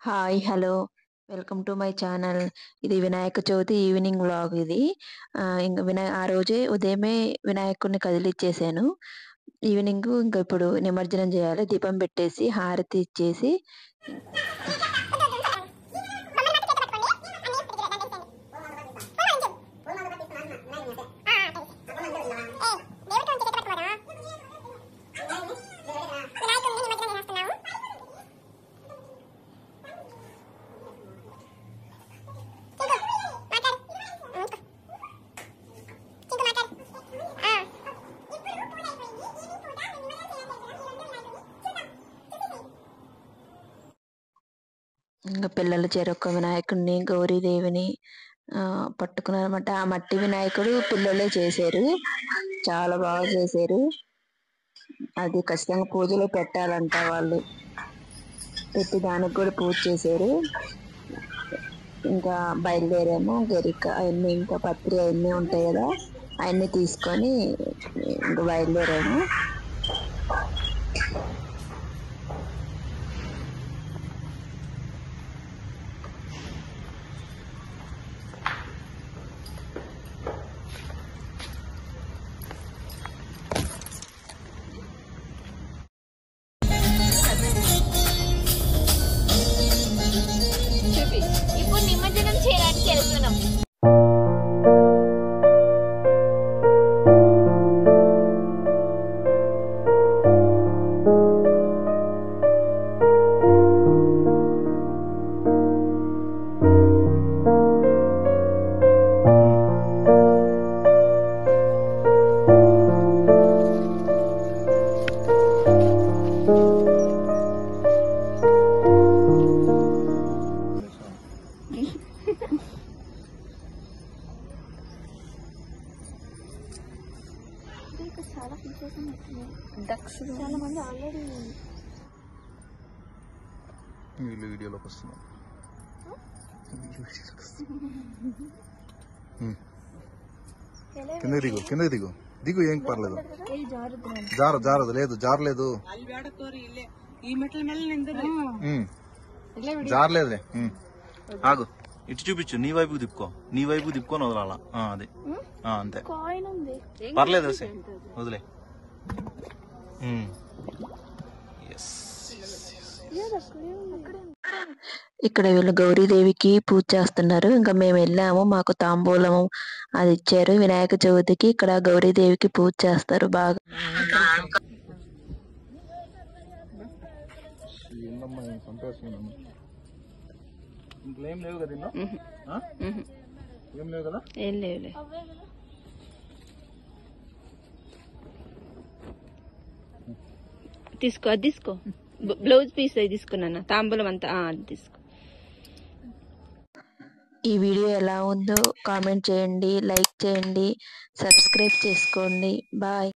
Hi! Hello! Welcome to my channel. ఇది Vinayaka Chavithi evening vlog ఇది. ఆ రోజే ఉదయమే వినాయకుడిని కదిలిచ్చేసాను. ఈవినింగు ఇప్పుడు నిమజ్జనం చేయాలి. దీపం పెట్టేసి, హారతి ఇచ్చేసి పిల్లలు చెరొక్క వినాయకుడిని, గౌరీదేవిని పట్టుకున్నారన్నమాట. ఆ మట్టి వినాయకుడు పిల్లలే చేశారు. చాలా బాగా చేశారు. అది ఖచ్చితంగా పూజలో పెట్టాలంట వాళ్ళు. పెట్టి దానికి కూడా పూజ చేశారు. ఇంకా బయలుదేరాము. గరిక అవన్నీ ఇంకా పత్రి అవన్నీ ఉంటాయి కదా, అవన్నీ తీసుకొని ఇంకా బయలుదేరాము. ఇప్పుడు నిమజ్జనం చేయడానికి వెళ్తున్నాం. చాలా ఫీచర్స్ డక్స్ చాలా మంది ఆల్రెడీ వీడియోలోకి వస్తున్నాం. కింద దిగు దిగు, ఏం పర్లేదు. జారదు, లేదు జారలేదు, జారలేదులే. ఆగు, ఇటు చూపించు, నీ వైపుకి తిప్పుకొని వదలాలా. అది అంతే, పర్లేదు, వదిలే. ఇక్కడ వీళ్ళు గౌరీదేవికి పూజ చేస్తున్నారు. ఇంకా మేము వెళ్ళాము, మాకు తాంబూలం అది ఇచ్చారు. వినాయక చవితికి ఇక్కడ గౌరీదేవికి పూజ చేస్తారు బాగా. ఇంకేం లేవు కదా, ఏం లేవు కదా, ఏం లేవులే. తీసుకో, అది తీసుకో, బ్లౌజ్ పీస్ అది తీసుకున్నా, తాంబూలం అంతా అది తీసుకో. ఈ వీడియో ఎలా ఉందో కామెంట్ చేయండి, లైక్ చేయండి, సబ్స్క్రైబ్ చేసుకోండి. బాయ్.